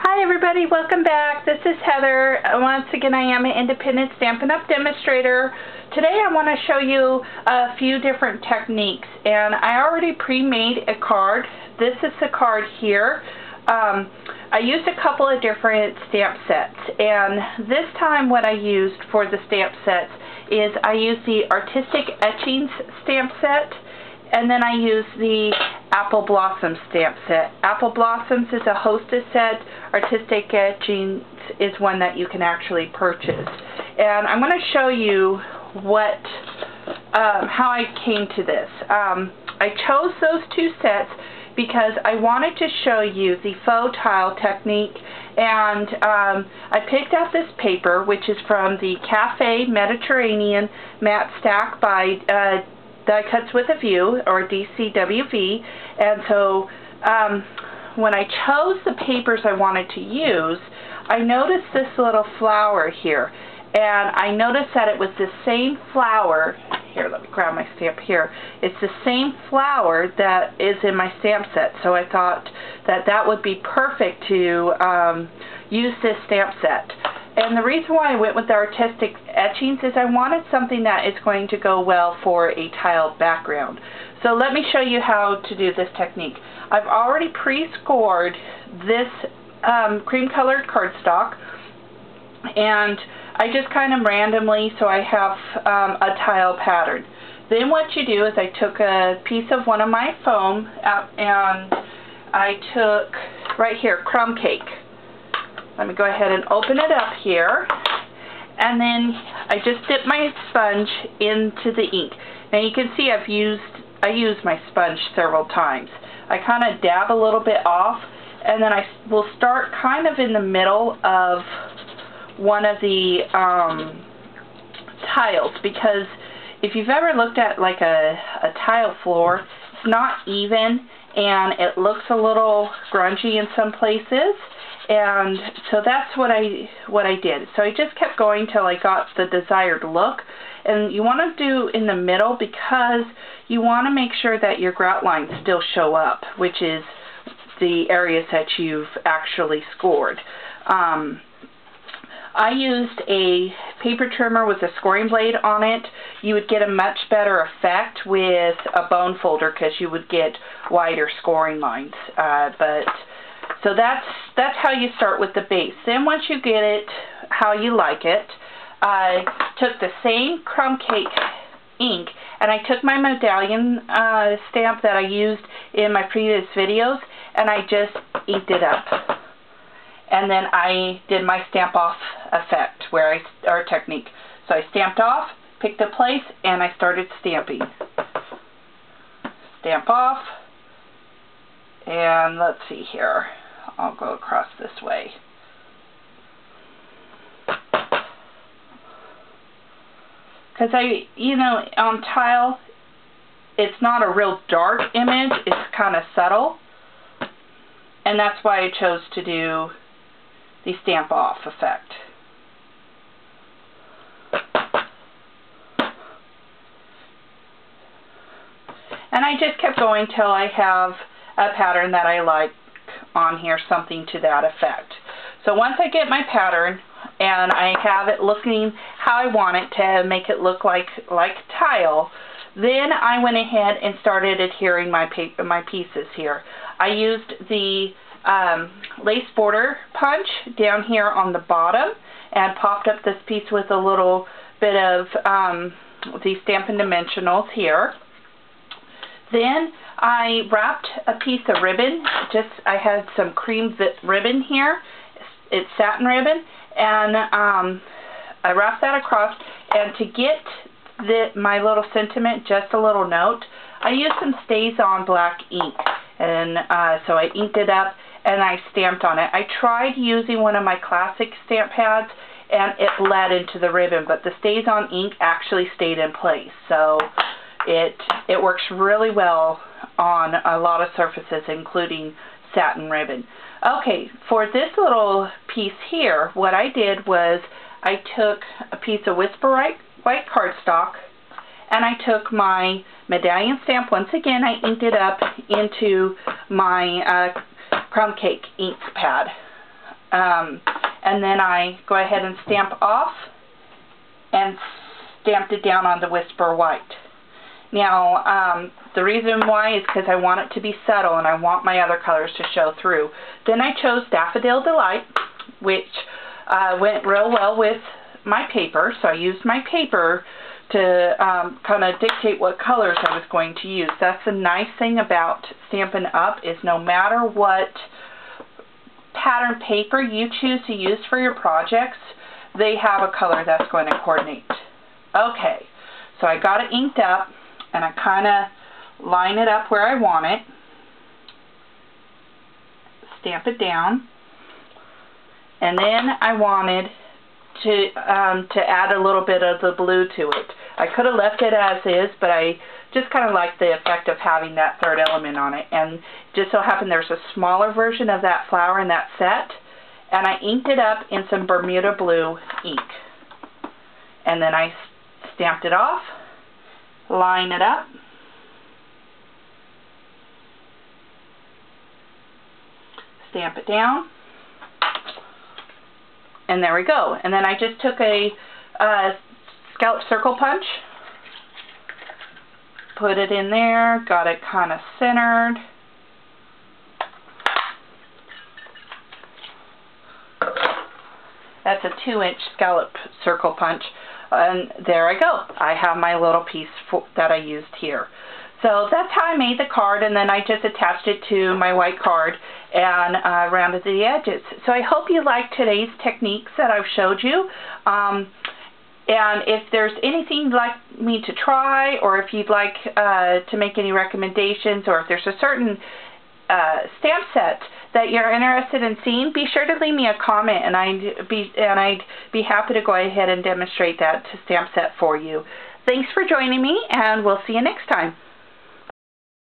Hi everybody, welcome back. This is Heather. Once again, I am an independent Stampin' Up! Demonstrator. Today I want to show you a few different techniques, and I already pre-made a card. This is the card here. I used a couple of different stamp sets, and this time what I used for the stamp sets is I used the Artistic Etchings stamp set, and then I used the Apple Blossom stamp set. Apple Blossoms is a hostess set. Artistic Etchings is one that you can actually purchase. And I'm going to show you how I came to this. I chose those two sets because I wanted to show you the faux tile technique, and I picked out this paper, which is from the Cafe Mediterranean Matte Stack by Die Cuts with a View, or DCWV. And so when I chose the papers I wanted to use, I noticed this little flower here, and I noticed that it was the same flower. Here, let me grab my stamp here. It's the same flower that is in my stamp set, so I thought that that would be perfect to use this stamp set. And the reason why I went with the Artistic Etchings is I wanted something that is going to go well for a tiled background. So let me show you how to do this technique. I've already pre-scored this cream-colored cardstock, and I just kind of randomly, so I have a tile pattern. Then what you do is I took a piece of one of my foam and I took, right here, crumb cake. Let me go ahead and open it up here, and then I just dip my sponge into the ink. Now you can see I used my sponge several times. I kind of dab a little bit off, and then I will start kind of in the middle of one of the tiles, because if you've ever looked at like a tile floor, it's not even, and it looks a little grungy in some places. And so that's what I did. So I just kept going till I got the desired look. And you want to do in the middle because you want to make sure that your grout lines still show up, which is the areas that you've actually scored. I used a paper trimmer with a scoring blade on it. You would get a much better effect with a bone folder because you would get wider scoring lines. So that's how you start with the base. Then once you get it how you like it, I took the same crumb cake ink, and I took my medallion stamp that I used in my previous videos, and I just inked it up. And then I did my stamp off effect, or technique. So I stamped off, picked a place, and I started stamping. Stamp off, and let's see here. I'll go across this way. Because on tile, it's not a real dark image, it's kind of subtle. And that's why I chose to do the stamp off effect. And I just kept going till I have a pattern that I like on here, something to that effect. So once I get my pattern and I have it looking how I want it to make it look like tile, then I went ahead and started adhering my pieces here. I used the lace border punch down here on the bottom and popped up this piece with a little bit of the Stampin' Dimensionals here. Then I wrapped a piece of ribbon. I had some cream ribbon here. It's satin ribbon, and I wrapped that across. And to get my little sentiment, just a little note, I used some Stays-On black ink, and so I inked it up and I stamped on it. I tried using one of my classic stamp pads, and it bled into the ribbon, but the Stays-On ink actually stayed in place. So it works really well on a lot of surfaces, including satin ribbon. Okay, for this little piece here, what I did was I took a piece of Whisper White cardstock, and I took my medallion stamp. Once again, I inked it up into my crumb cake ink pad. and then I go ahead and stamp off and stamped it down on the Whisper White. Now, the reason why is because I want it to be subtle and I want my other colors to show through. Then I chose Daffodil Delight, which went real well with my paper, so I used my paper to kind of dictate what colors I was going to use. That's the nice thing about Stampin' Up! Is no matter what pattern paper you choose to use for your projects, they have a color that's going to coordinate. Okay, so I got it inked up, and I kind of line it up where I want it, stamp it down, and then I wanted to add a little bit of the blue to it. I could have left it as is, but I just kind of like the effect of having that third element on it. And just so happened there's a smaller version of that flower in that set, and I inked it up in some Bermuda blue ink. And then I stamped it off, line it up, stamp it down, and there we go. And then I just took a scallop circle punch, put it in there, got it kind of centered. That's a 2-inch scallop circle punch. And there I go. I have my little piece that I used here. So that's how I made the card, and then I just attached it to my white card and rounded the edges. So I hope you liked today's techniques that I've showed you. And if there's anything you'd like me to try, or if you'd like to make any recommendations, or if there's a certain stamp set that you're interested in seeing, be sure to leave me a comment, and I'd be happy to go ahead and demonstrate that stamp set for you. Thanks for joining me, and we'll see you next time.